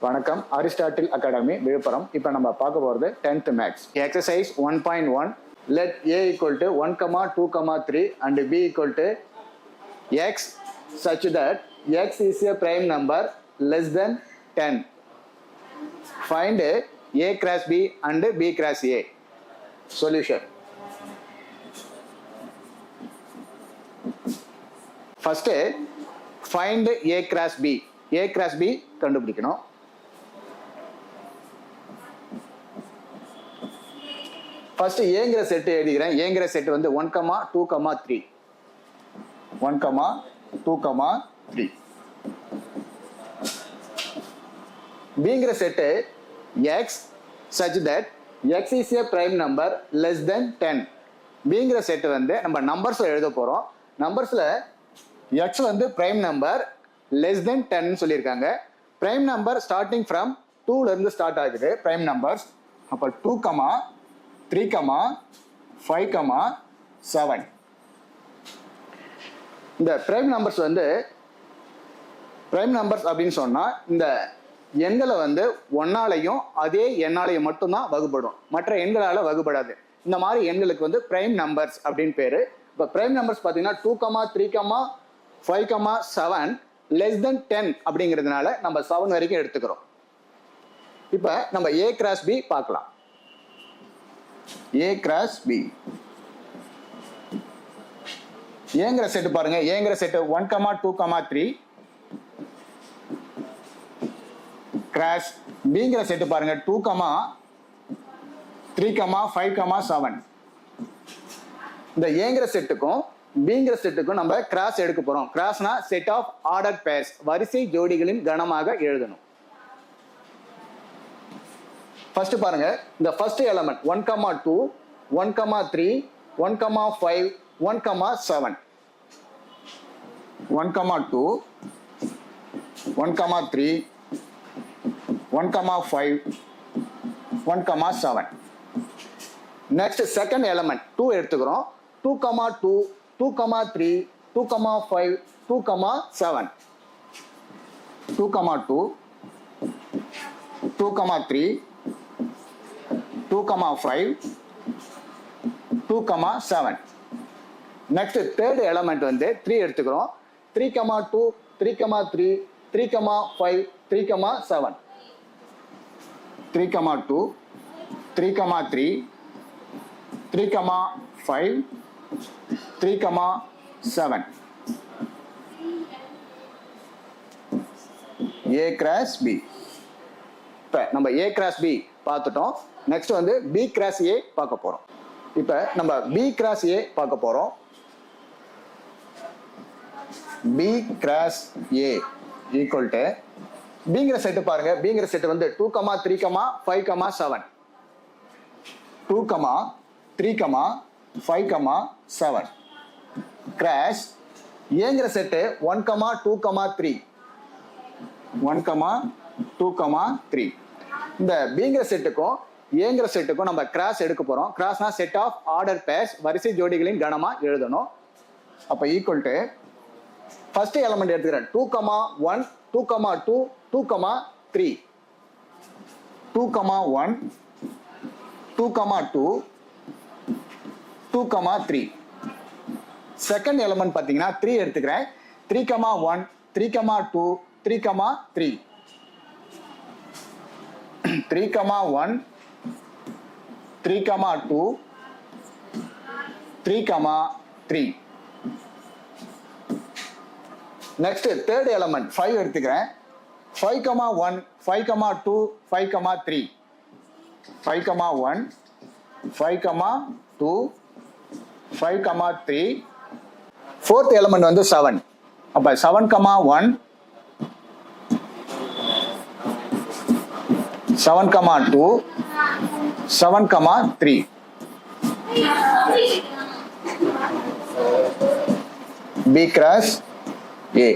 வணக்கம், Aristotle academy Villupuram. இப்போ நம்ம பார்க்க போகிறது 10th maths exercise 1.1. let a equal to 1, 2, 3 and b equal to x such that x is a prime number less than 10. Find a cross b and b cross a. Solution. First, find a cross b. a cross b கண்டுபிடிக்கணும். First ஏங்கிற set எழுதிக்கிறேன். ஏங்கிற set வந்து 1, 2, 3. 1, 2, 3. பிங்கிற set x such that x is a prime number less than 10. பிங்கிற set வந்து நம்ம நம்பர்ஸ்ல எழுத போறோம். நம்பர்ஸ்ல எக்ஸ் வந்து பிரைம் நம்பர் லெஸ் தென் 10 சொல்லியிருக்காங்க. பிரைம் நம்பர் ஸ்டார்டிங் ஃப்ரம் 2ல இருந்து ஸ்டார்ட் ஆகுது பிரைம் நம்பர்ஸ். அப்போ 2, 3, 5, 7. இந்த பிரைம் நம்பர்ஸ் வந்து பிரைம் நம்பர்ஸ் அப்படின்னு சொன்னா இந்த எண்களை வந்து ஒன்னாலையும் அதே எண்ணாலையும் மட்டும்தான் வகுப்படும், மற்ற எண்களால வகுப்படாது. இந்த மாதிரி எண்களுக்கு வந்து பிரைம் நம்பர்ஸ் அப்படின்னு பேரு. இப்போ பிரைம் நம்பர்ஸ் பார்த்தீங்கன்னா 2, 3, 5, 7 லெஸ் தென் 10 அப்படிங்கிறதுனால நம்ம 7 வரைக்கும் எடுத்துக்கிறோம். இப்போ நம்ம ஏ கிராஸ் பி பார்க்கலாம். A cross B. ஏங்கிற செட் பாருங்க. ஏங்கிற செட் 1, 2, 3 கிராஸ் பிங்கிற செட் பாருங்க 2, 3, 5, 7. இந்த ஏங்கிற செட்டுக்கும் பிங்கிற செட்டுக்கும் நம்ம கிராஸ் எடுக்க போறோம். கிராஸ்னா செட் ஆஃப் ஆர்டர் பேர்ஸ், வரிசை ஜோடிகளின் கணமாக எழுதணும். ஃபர்ஸ்ட் பாருங்க, இந்த first element 1, 2, 1, 3, 1, 5, 1, 7. 1, 2, 1, 3, 1, 5, 1, 7. Next second element 2 எடுத்துக்கிறோம். 2, 2, 2, 3, 2, 5, 2, 7. 2, 2, 2, 3, 2, 5, 2, 7. நெக்ஸ்ட் தேர்ட் எலிமெண்ட் வந்து 3 எடுத்துக்கிறோம். 3, 2, 3, 3, 3, 5, 3, 7. 3, 2, 3, 3, 3, 5, 3, 7. A cross B. இப்போ நம்ம A cross B பார்த்துட்டோம். நெக்ஸ்ட் வந்து B cross A பார்க்க போறோம். இப்போ நம்ம B cross A பார்க்க போறோம். B cross A equal to பிங்கிற செட்டு பாருங்க. பிங்கிற செட்டு வந்து 2, 3, 5, 7. 2, 3, 5, 7 கிராஸ் ஏங்கிற செட்டு 1, 2, 3. 1, 2, 3. இந்த பிங்கிற செட்டுக்கும் ஏங்கிற செட்டுக்கும் நம்ம கிராஸ் எடுக்க போறோம். கிராஸ்னா செட் ஆஃப் ஆர்டர் பேர்ஸ், வரிசை ஜோடிகளின் கணமா எழுதணும். அப்ப ஈக்குவல் டு ஃபர்ஸ்ட் எலிமெண்ட் எடுத்துக்கிறேன். 2, 1, 2, 2, 2, 3. 2, 1, 2, 2, 2, 3. செகண்ட் எலிமெண்ட் பாத்தீங்கன்னா 3 எடுத்துக்கிறேன். 3, 1, 3, 2, 3, 3. 3, 1, 3, 2, 3, 3. நெக்ஸ்ட் தேர்ட் எலிமெண்ட் 5 எடுத்துக்கிறேன். 5, 1, 5, 2, 5, 3. 5, 1, 5, 2, 5, 3. ஃபோர்த் எலிமெண்ட் வந்து 7. அப்ப 7, 1, 7, 2, 7, 3. B cross A.